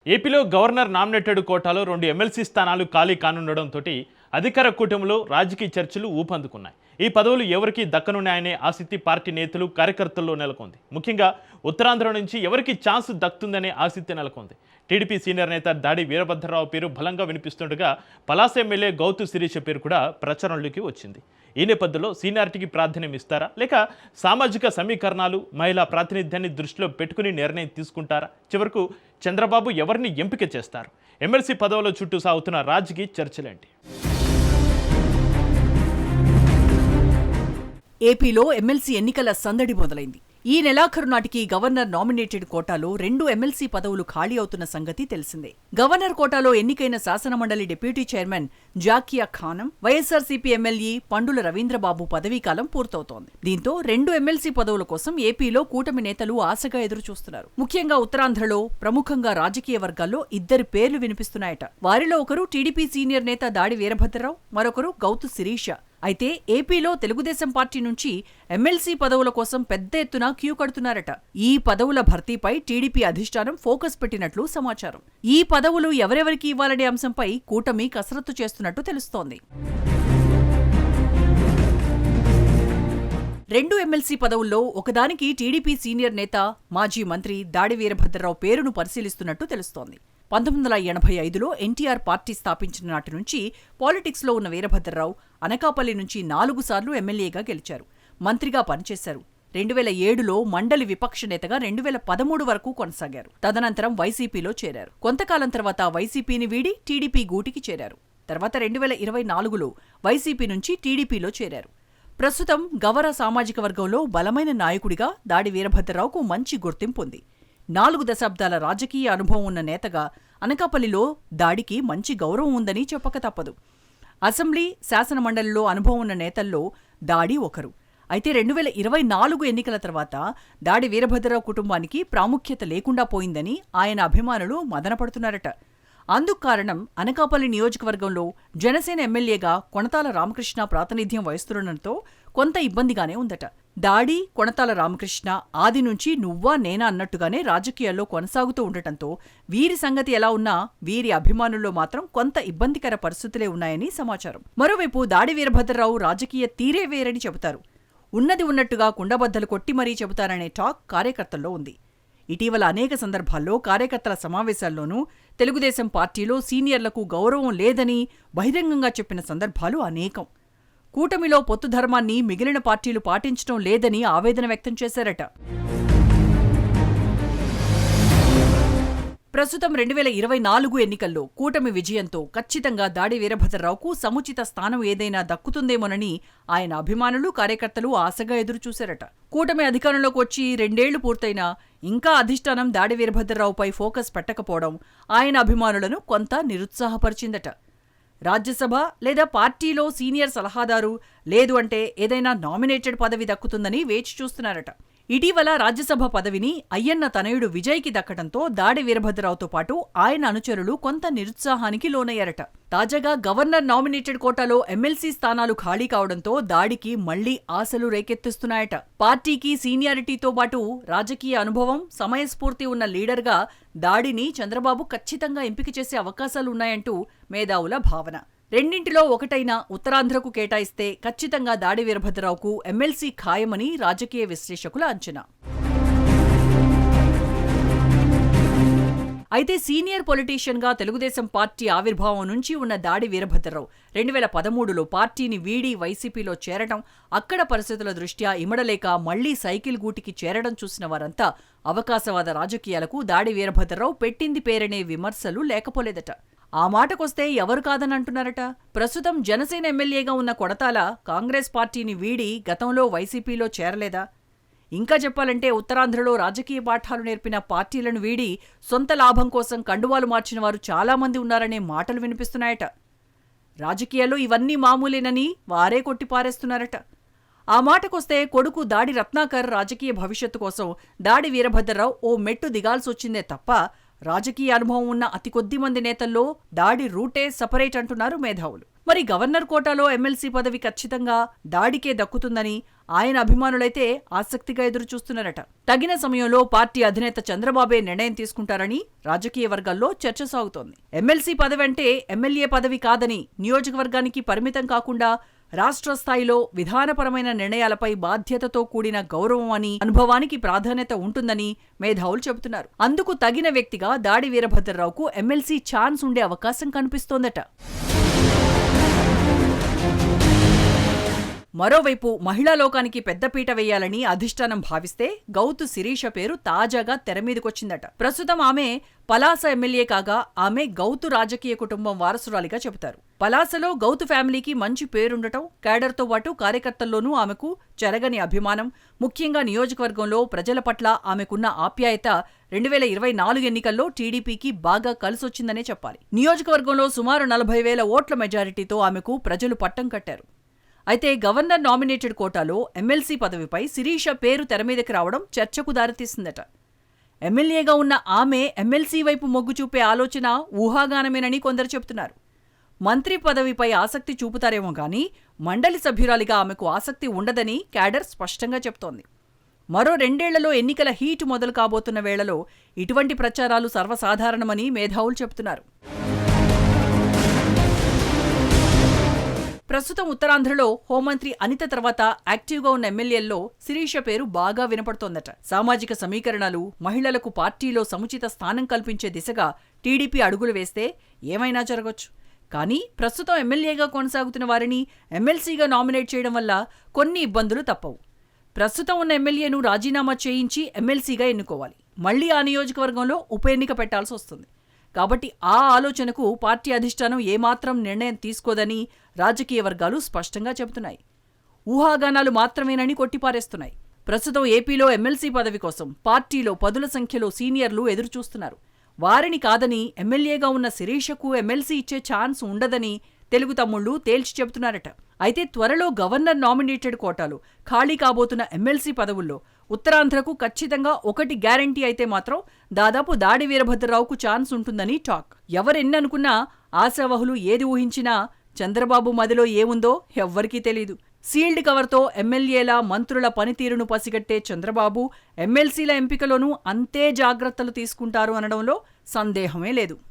ఏపీలో governor nominated కోటాలో 2 MLC స్థానాలు ఖాళీ కానుండడంతో అధికార కూటమిలో రాజకీయ చర్చలు ఊపందుకున్నాయి. ఈ పదవులు ఎవరికి దక్కనున్నాయనే ఆసక్తి పార్టీ నేతలు కార్యకర్తల్లో నెలకొంది. ముఖ్యంగా ఉత్తరాంధ్ర నుంచి ఎవరికి ఛాన్స్ దక్కుతుందనే ఆసక్తి నెలకొంది. టీడీపీ సీనియర్ నేత దాడి వీరభద్రరావు పేరు బలంగా వినిపిస్తుండగా పలాస ఎమ్మెల్యే గౌతు శిరీష పేరు కూడా ప్రచారంలోకి వచ్చింది. ఈ నేపథ్యంలో సీనియారిటీకి ప్రాధాన్యం ఇస్తారా లేక సామాజిక సమీకరణాలు మహిళా ప్రాతినిధ్యాన్ని దృష్టిలో పెట్టుకుని నిర్ణయం తీసుకుంటారా? చివరకు చంద్రబాబు ఎవరిని ఎంపిక చేస్తారు? ఎమ్మెల్సీ పదవుల చుట్టూ సాగుతున్న రాజకీయ చర్చలేంటి? ఏపీలో ఎమ్మెల్సీ ఎన్నికల సందడి మొదలైంది. ఈ నెలాఖరు నాటికి గవర్నర్ నామినేటెడ్ కోటాలో 2 ఎమ్మెల్సీ పదవులు ఖాళీ అవుతున్న సంగతి తెలిసిందే. గవర్నర్ కోటాలో ఎన్నికైన శాసనమండలి deputy chairman జాకియా Khanam, YSRCP MLA Pandula Ravindra Babu పదవీకాలం పూర్తవుతోంది. దీంతో 2 ఎమ్మెల్సీ పదవుల కోసం ఏపీలో కూటమి నేతలు ఆశగా ఎదురుచూస్తున్నారు. ముఖ్యంగా ఉత్తరాంధ్రలో ప్రముఖంగా రాజకీయ వర్గాల్లో 2 పేర్లు వినిపిస్తున్నాయట. వారిలో ఒకరు టీడీపీ సీనియర్ నేత దాడి వీరభద్రరావు, మరొకరు గౌతు శిరీష. అయితే ఏపీలో తెలుగుదేశం పార్టీ నుంచి ఎమ్మెల్సీ పదవుల కోసం పెద్ద ఎత్తున క్యూ కడుతున్నారట. ఈ పదవుల భర్తీపై టీడీపీ అధిష్టానం ఫోకస్ పెట్టినట్లు సమాచారం. ఈ పదవులు ఎవరెవరికి ఇవ్వాలనే అంశంపై కూటమి కసరత్తు చేస్తున్నట్టు తెలుస్తోంది. 2 ఎమ్మెల్సీ పదవుల్లో ఒకదానికి టీడీపీ సీనియర్ నేత మాజీ మంత్రి దాడి వీరభద్రరావు పేరును పరిశీలిస్తున్నట్టు తెలుస్తోంది. 1985లో ఎన్టీఆర్ పార్టీ స్థాపించిన నాటి నుంచి పాలిటిక్స్లో ఉన్న వీరభద్రరావు అనకాపల్లి నుంచి 4 సార్లు ఎమ్మెల్యేగా గెలిచారు. మంత్రిగా పనిచేశారు. 2007లో మండలి విపక్ష నేతగా 2013 వరకు కొనసాగారు. తదనంతరం వైసీపీలో చేరారు. కొంతకాలం తర్వాత వైసీపీని వీడి టీడీపీ గూటికి చేరారు. తర్వాత 2024లో వైసీపీ నుంచి టీడీపీలో చేరారు. ప్రస్తుతం గవర సామాజిక వర్గంలో బలమైన నాయకుడిగా దాడి వీరభద్రరావుకు మంచి గుర్తింపు ఉంది. 4 దశాబ్దాల రాజకీయ అనుభవం ఉన్న నేతగా అనకాపల్లిలో దాడికి మంచి గౌరవం ఉందని చెప్పక తప్పదు. అసెంబ్లీ, శాసనమండలిలో అనుభవం ఉన్న నేతల్లో దాడి ఒకరు. అయితే 2024 ఎన్నికల తర్వాత దాడి వీరభద్రరావు కుటుంబానికి ప్రాముఖ్యత లేకుండా పోయిందని ఆయన అభిమానులు మదనపడుతున్నారట. అందుకు కారణం అనకాపల్లి నియోజకవర్గంలో జనసేన ఎమ్మెల్యేగా కొణతాల రామకృష్ణ ప్రాతినిధ్యం వహిస్తుండటంతో కొంత ఇబ్బందిగానే ఉందట. దాడి, కొణతాల రామకృష్ణ ఆది నుంచి నువ్వా నేనా అన్నట్టుగానే రాజకీయాల్లో కొనసాగుతూ ఉండటంతో వీరి సంగతి ఎలా ఉన్నా వీరి అభిమానుల్లో మాత్రం కొంత ఇబ్బందికర పరిస్థితులే ఉన్నాయని సమాచారం. మరోవైపు దాడి వీరభద్రరావు రాజకీయ తీరే వేరని చెబుతారు. ఉన్నది ఉన్నట్టుగా కుండబద్దలు కొట్టి మరీ చెబుతారనే టాక్ కార్యకర్తల్లో ఉంది. ఇటీవల అనేక సందర్భాల్లో కార్యకర్తల సమావేశాల్లోనూ తెలుగుదేశం పార్టీలో సీనియర్లకు గౌరవం లేదని బహిరంగంగా చెప్పిన సందర్భాలు అనేకం. కూటమిలో పొత్తు ధర్మాన్ని మిగిలిన పార్టీలు పాటించడం లేదని ఆవేదన వ్యక్తం చేశారట. ప్రస్తుతం 2024 ఎన్నికల్లో కూటమి విజయంతో ఖచ్చితంగా దాడి వీరభద్రరావుకు సముచిత స్థానం ఏదైనా దక్కుతుందేమోనని ఆయన అభిమానులు, కార్యకర్తలు ఆశగా ఎదురుచూశారట. కూటమి అధికారంలోకి వచ్చి 2 ఏళ్లు పూర్తయినా ఇంకా అధిష్టానం దాడి వీరభద్రరావుపై ఫోకస్ పెట్టకపోవడం ఆయన అభిమానులను కొంత నిరుత్సాహపరిచిందట. రాజ్యసభ లేదా పార్టీలో సీనియర్ సలహాదారు, లేదు అంటే ఏదైనా నామినేటెడ్ పదవి దక్కుతుందని వేచి చూస్తున్నారట. ఇటీవల రాజ్యసభ పదవిని అయ్యన్న తనయుడు విజయ్కి దక్కడంతో దాడి వీరభద్రరావుతో పాటు ఆయన అనుచరులు కొంత నిరుత్సాహానికి లోనయ్యారట. తాజాగా గవర్నర్ నామినేటెడ్ కోటాలో ఎమ్మెల్సీ స్థానాలు ఖాళీ కావడంతో దాడికి మళ్లీ ఆశలు రేకెత్తిస్తున్నాయట. పార్టీకి సీనియారిటీతో పాటు రాజకీయ అనుభవం, సమయస్ఫూర్తి ఉన్న లీడర్గా దాడిని చంద్రబాబు ఖచ్చితంగా ఎంపిక చేసే అవకాశాలున్నాయంటూ మేధావుల భావన. రెండింటిలో ఒకటైన ఉత్తరాంధ్రకు కేటాయిస్తే ఖచ్చితంగా దాడి వీరభద్రరావుకు ఎమ్మెల్సీ ఖాయమని రాజకీయ విశ్లేషకుల అంచనా. అయితే సీనియర్ పొలిటీషియన్గా తెలుగుదేశం పార్టీ ఆవిర్భావం నుంచి ఉన్న దాడి వీరభద్రరావు 2013లో పార్టీని వీడి వైసీపీలో చేరడం, అక్కడ పరిస్థితుల దృష్ట్యా ఇమడలేక మళ్లీ సైకిల్ గూటికి చేరడం చూసిన వారంతా అవకాశవాద రాజకీయాలకు దాడి వీరభద్రరావు పెట్టింది పేరనే విమర్శలు లేకపోలేదట. ఆ మాటకొస్తే ఎవరు కాదనంటున్నారట. ప్రస్తుతం జనసేన ఎమ్మెల్యేగా ఉన్న కొణతాల కాంగ్రెస్ పార్టీని వీడి గతంలో వైసీపీలో చేరలేదా? ఇంకా చెప్పాలంటే ఉత్తరాంధ్రలో రాజకీయ పాఠాలు నేర్పిన పార్టీలను వీడి సొంత లాభం కోసం కండువాలు మార్చిన వారు చాలామంది ఉన్నారనే మాటలు వినిపిస్తున్నాయట. రాజకీయాల్లో ఇవన్నీ మామూలేనని వారే కొట్టిపారేస్తున్నారట. ఆ మాటకొస్తే కొడుకు దాడి రత్నాకర్ రాజకీయ భవిష్యత్తు కోసం దాడి వీరభద్రరావు ఓ మెట్టు దిగాల్సొచ్చిందే తప్ప రాజకీయ అనుభవం ఉన్న అతి కొద్ది మంది నేతల్లో దాడి రూటే సపరేట్ అంటున్నారు మేధావులు. మరి గవర్నర్ కోటాలో ఎమ్మెల్సీ పదవి ఖచ్చితంగా దాడికే దక్కుతుందని, ఆయన అభిమానులైతే ఆసక్తిగా ఎదురుచూస్తున్నారట. తగిన సమయంలో పార్టీ అధినేత చంద్రబాబే నిర్ణయం తీసుకుంటారని రాజకీయ వర్గాల్లో చర్చ సాగుతోంది. ఎమ్మెల్సీ పదవి అంటే ఎమ్మెల్యే పదవి కాదని, నియోజకవర్గానికి పరిమితం కాకుండా రాష్ట్ర స్థాయిలో విధానపరమైన నిర్ణయాలపై బాధ్యతతో కూడిన గౌరవం అని, అనుభవానికి ప్రాధాన్యత ఉంటుందని మేధావులు చెబుతున్నారు. అందుకు తగిన వ్యక్తిగా దాడి వీరభద్రరావుకు ఎమ్మెల్సీ ఛాన్స్ ఉండే అవకాశం కనిపిస్తోందట. మరోవైపు మహిళా లోకానికి పెద్దపీట వేయాలని అధిష్టానం భావిస్తే గౌతు శిరీష పేరు తాజాగా తెరమీదకొచ్చిందట. ప్రస్తుతం ఆమె పలాస ఎమ్మెల్యే కాగా ఆమె గౌతు రాజకీయ కుటుంబం వారసురాలిగా చెబుతారు. పలాసలో గౌతు ఫ్యామిలీకి మంచి పేరుండటం, కేడర్తో పాటు కార్యకర్తల్లోనూ ఆమెకు చెరగని అభిమానం, ముఖ్యంగా నియోజకవర్గంలో ప్రజల పట్ల ఆమెకున్న ఆప్యాయత 2024 ఎన్నికల్లో టీడీపీకి బాగా కలిసొచ్చిందనే చెప్పాలి. నియోజకవర్గంలో సుమారు 40,000 ఓట్ల మెజారిటీతో ఆమెకు ప్రజలు పట్టం కట్టారు. అయితే గవర్నర్ నామినేటెడ్ కోటాలో ఎమ్మెల్సీ పదవిపై శిరీష పేరు తెరమీదకి రావడం చర్చకు దారితీసిందట. ఎమ్మెల్యేగా ఉన్న ఆమె ఎమ్మెల్సీ వైపు మొగ్గు చూపే ఆలోచన ఊహాగానమేనని కొందరు చెబుతున్నారు. మంత్రి పదవిపై ఆసక్తి చూపుతారేమో గానీ మండలి సభ్యురాలిగా ఆమెకు ఆసక్తి ఉండదని క్యాడర్ స్పష్టంగా చెప్తోంది. మరో 2 ఏళ్లలో ఎన్నికల హీటు మొదలు కాబోతున్న వేళలో ఇటువంటి ప్రచారాలు సర్వసాధారణమని మేధావులు చెబుతున్నారు. ప్రస్తుతం ఉత్తరాంధ్రలో హోంమంత్రి అనిత తర్వాత యాక్టివ్గా ఉన్న ఎమ్మెల్యేల్లో శిరీష పేరు బాగా వినపడుతోందట. సామాజిక సమీకరణాలు, మహిళలకు పార్టీలో సముచిత స్థానం కల్పించే దిశగా టీడీపీ అడుగులు వేస్తే ఏమైనా జరగొచ్చు. కానీ ప్రస్తుతం ఎమ్మెల్యేగా కొనసాగుతున్న వారిని ఎమ్మెల్సీగా నామినేట్ చేయడం వల్ల కొన్ని ఇబ్బందులు తప్పవు. ప్రస్తుతం ఉన్న ఎమ్మెల్యేను రాజీనామా చేయించి ఎమ్మెల్సీగా ఎన్నుకోవాలి. మళ్లీ ఆ నియోజకవర్గంలో ఉప ఎన్నిక పెట్టాల్సి వస్తుంది. కాబట్టి ఆ ఆలోచనకు పార్టీ అధిష్టానం ఏమాత్రం నిర్ణయం తీసుకోదని రాజకీయ వర్గాలు స్పష్టంగా చెబుతున్నాయి. ఊహాగానాలు మాత్రమేనని కొట్టిపారేస్తున్నాయి. ప్రస్తుతం ఏపీలో ఎమ్మెల్సీ పదవి కోసం పార్టీలో పదుల సంఖ్యలో సీనియర్లు ఎదురుచూస్తున్నారు. వారిని కాదని ఎమ్మెల్యేగా ఉన్న శిరీషకు ఎమ్మెల్సీ ఇచ్చే ఛాన్స్ ఉండదని తెలుగు తమ్ముళ్లు తేల్చి చెబుతున్నారట. అయితే త్వరలో గవర్నర్ నామినేటెడ్ కోటాలు ఖాళీ కాబోతున్న ఎమ్మెల్సీ పదవుల్లో ఉత్తరాంధ్రకు ఖచ్చితంగా ఒకటి గ్యారంటీ అయితే మాత్రం దాదాపు దాడి వీరభద్రరావుకు ఛాన్స్ ఉంటుందని టాక్. ఎవరెన్ననుకున్నా, ఆశావహులు ఏది ఊహించినా చంద్రబాబు మదిలో ఏముందో ఎవ్వరికీ తెలీదు. సీల్డ్ కవర్తో ఎమ్మెల్యేల, మంత్రుల పనితీరును పసిగట్టే చంద్రబాబు ఎమ్మెల్సీల ఎంపికలోనూ అంతే జాగ్రత్తలు తీసుకుంటారు అనడంలో సందేహమే లేదు.